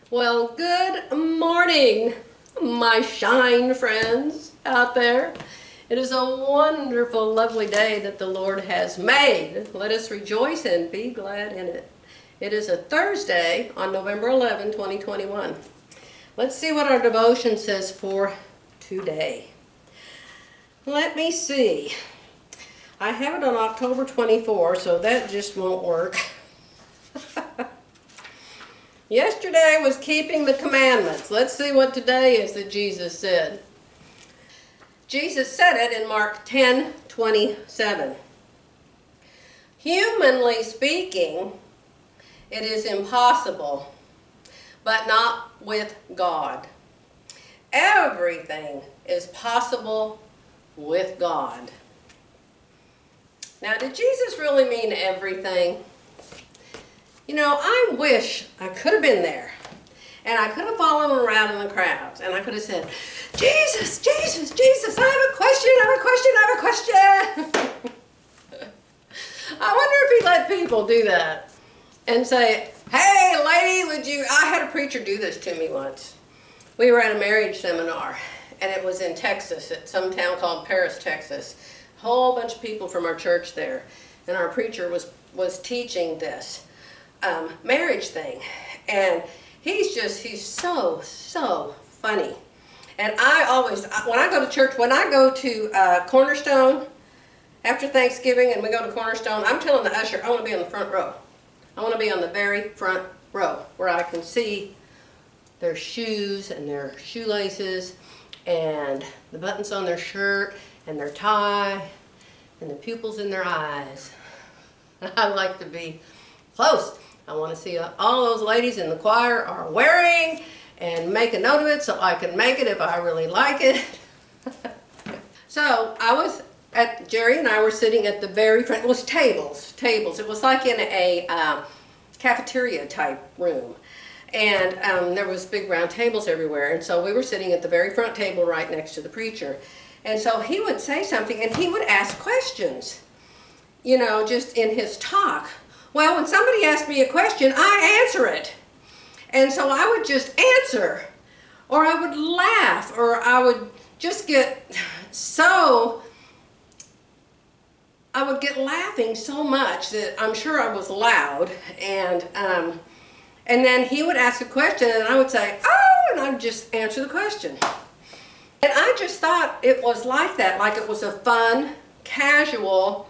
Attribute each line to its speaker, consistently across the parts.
Speaker 1: Well, good morning, my shine friends out there. It is a wonderful, lovely day that the Lord has made. Let us rejoice and be glad in it. It is a Thursday on November 11, 2021. Let's see what our devotion says for today. Let me see. I have it on October 24, so that just won't work. Yesterday was keeping the commandments. Let's see what today is that Jesus said. Jesus said it in Mark 10:27. Humanly speaking, it is impossible, but not with God. Everything is possible with God. Now, did Jesus really mean everything? You know, I wish I could have been there. And I could have followed him around in the crowds. And I could have said, Jesus, Jesus, Jesus, I have a question. I wonder if he let people do that. And say, hey, lady, I had a preacher do this to me once. We were at a marriage seminar. And it was in Texas, at some town called Paris, Texas. A whole bunch of people from our church there. And our preacher was teaching this marriage thing, and he's so funny. And I always, when I go to church, when I go to Cornerstone after Thanksgiving and we go to Cornerstone, I'm telling the usher I want to be on the front row. I want to be on the very front row where I can see their shoes and their shoelaces and the buttons on their shirt and their tie and the pupils in their eyes. I like to be close. I want to see all those ladies in the choir are wearing, and make a note of it so I can make it if I really like it. So Jerry and I were sitting at the very front. It was tables. It was like in a cafeteria type room. And there was big round tables everywhere. And so we were sitting at the very front table right next to the preacher. And so he would say something and he would ask questions, you know, just in his talk. Well, when somebody asked me a question, I answer it. And so I would just answer, or I would laugh, or I would just I would get laughing so much that I'm sure I was loud. And then he would ask a question and I would say, oh, and I would just answer the question. And I just thought it was like that, like it was a fun, casual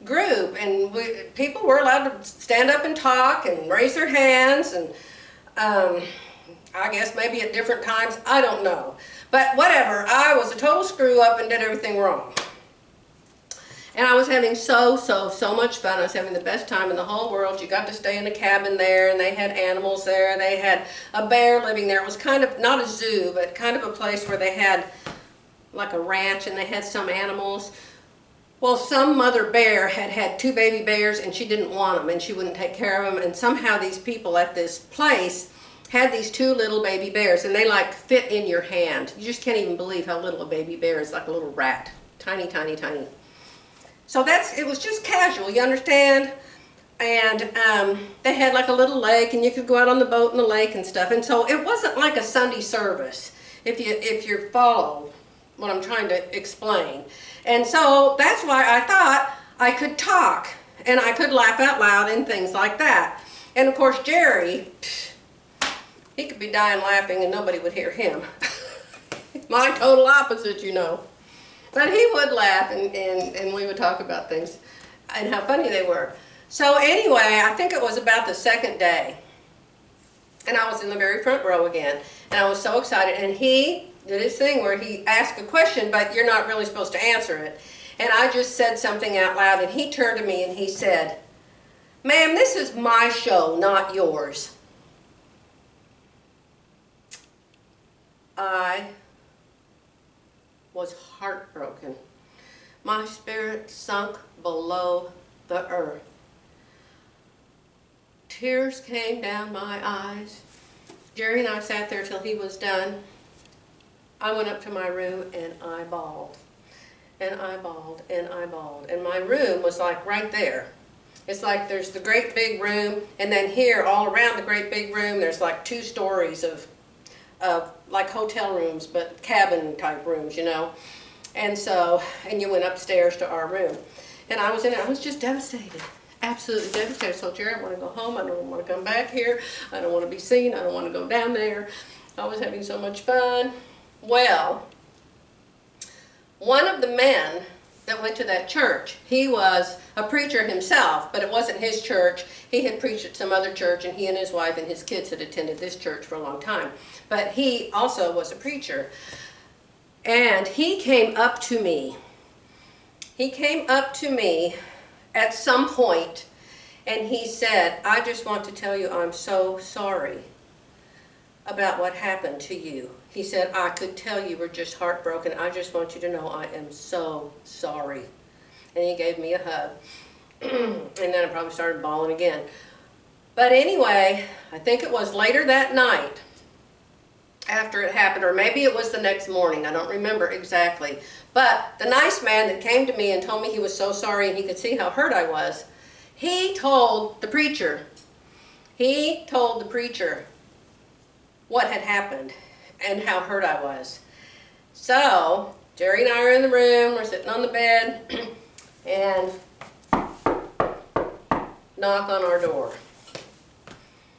Speaker 1: group, and people were allowed to stand up and talk and raise their hands, and I guess maybe at different times, I don't know. But whatever, I was a total screw up and did everything wrong. And I was having so much fun. I was having the best time in the whole world. You got to stay in a cabin there, and they had animals there. They had a bear living there. It was kind of, not a zoo, but kind of a place where they had like a ranch, and they had some animals. Well, some mother bear had two baby bears and she didn't want them and she wouldn't take care of them, and somehow these people at this place had these two little baby bears, and they like fit in your hand. You just can't even believe how little a baby bear is, like a little rat. Tiny, tiny, tiny. So it was just casual, you understand? And they had like a little lake, and you could go out on the boat in the lake and stuff. And so it wasn't like a Sunday service, if you follow what I'm trying to explain. And so that's why I thought I could talk and I could laugh out loud and things like that. And of course Jerry, he could be dying laughing and nobody would hear him. My total opposite, you know. But he would laugh, and we would talk about things and how funny they were. So anyway, I think it was about the second day, and I was in the very front row again, and I was so excited. And he did his thing where he asked a question, but you're not really supposed to answer it. And I just said something out loud, and he turned to me and he said, ma'am, this is my show, not yours. I was heartbroken. My spirit sunk below the earth. Tears came down my eyes. Jerry and I sat there till he was done. I went up to my room and I bawled. And I bawled and I bawled. And my room was like right there. It's like there's the great big room, and then here, all around the great big room, there's like 2 stories of like hotel rooms, but cabin type rooms, you know. And so, and you went upstairs to our room. And I was in it, I was just devastated. Absolutely devastated. So Jerry, I want to go home. I don't want to come back here. I don't want to be seen. I don't want to go down there. I was having so much fun. Well, one of the men that went to that church, he was a preacher himself, but it wasn't his church. He had preached at some other church, and he and his wife and his kids had attended this church for a long time. But he also was a preacher. And he came up to me. He came up to me at some point, and he said, I just want to tell you I'm so sorry about what happened to you. He said, I could tell you were just heartbroken. I just want you to know I am so sorry. And he gave me a hug. And then I probably started bawling again. But anyway, I think it was later that night after it happened, or maybe it was the next morning. I don't remember exactly. But the nice man that came to me and told me he was so sorry and he could see how hurt I was, he told the preacher what had happened and how hurt I was. So Jerry and I are in the room, we're sitting on the bed, and knock on our door.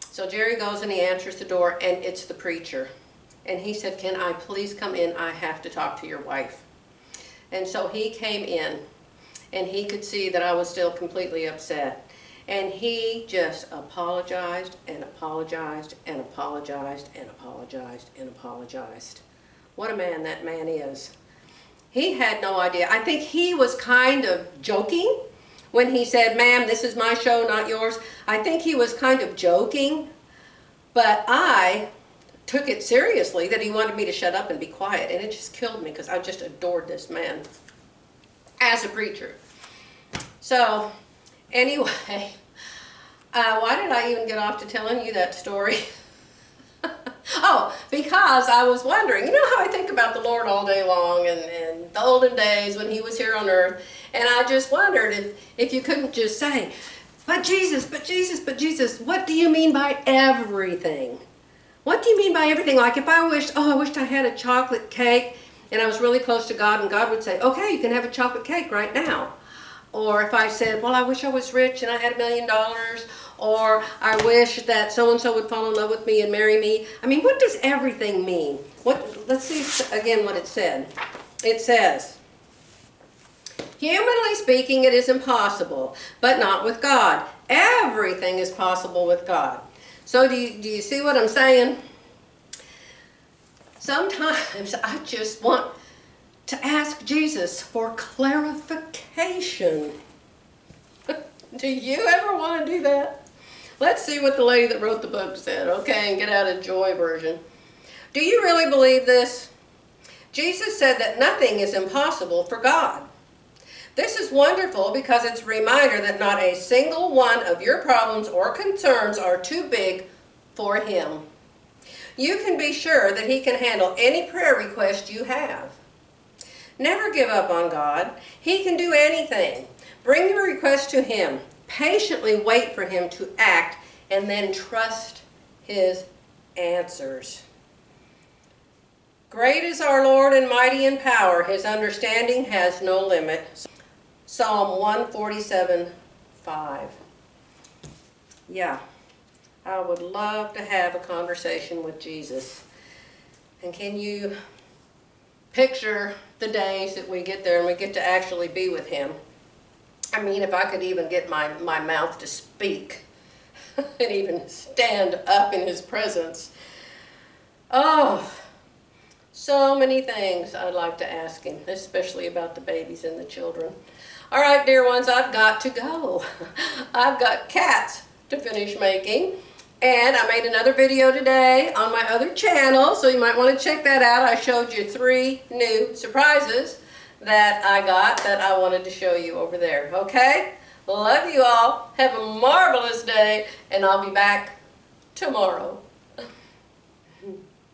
Speaker 1: So Jerry goes and he answers the door, and it's the preacher. And he said, can I please come in? I have to talk to your wife. And so he came in, and he could see that I was still completely upset. And he just apologized and apologized and apologized and apologized and apologized. What a man that man is. He had no idea. I think he was kind of joking when he said, ma'am, this is my show, not yours. I think he was kind of joking, but I took it seriously that he wanted me to shut up and be quiet, and it just killed me because I just adored this man as a preacher. So anyway, why did I even get off to telling you that story? Oh, because I was wondering, you know how I think about the Lord all day long and the olden days when he was here on earth, and I just wondered if you couldn't just say, but Jesus, but Jesus, but Jesus, what do you mean by everything? What do you mean by everything? Like if I wished I had a chocolate cake and I was really close to God, and God would say, okay, you can have a chocolate cake right now. Or if I said, well, I wish I was rich and I had $1 million, or I wish that so-and-so would fall in love with me and marry me. I mean, what does everything mean? Let's see again what it said. It says, humanly speaking, it is impossible, but not with God. Everything is possible with God. So do you see what I'm saying? Sometimes I just want to ask Jesus for clarification. Do you ever want to do that? Let's see what the lady that wrote the book said, okay, and get out a Joy version. Do you really believe this? Jesus said that nothing is impossible for God. This is wonderful because it's a reminder that not a single one of your problems or concerns are too big for Him. You can be sure that He can handle any prayer request you have. Never give up on God. He can do anything. Bring your request to Him. Patiently wait for Him to act, and then trust His answers. Great is our Lord and mighty in power. His understanding has no limit. Psalm 147:5. Yeah, I would love to have a conversation with Jesus. And can you picture the days that we get there and we get to actually be with Him? I mean, if I could even get my mouth to speak and even stand up in His presence. Oh, so many things I'd like to ask Him, especially about the babies and the children. All right, dear ones, I've got to go. I've got cats to finish making. And I made another video today on my other channel, so you might want to check that out. I showed you 3 new surprises that I got that I wanted to show you over there. Okay? Love you all. Have a marvelous day, and I'll be back tomorrow.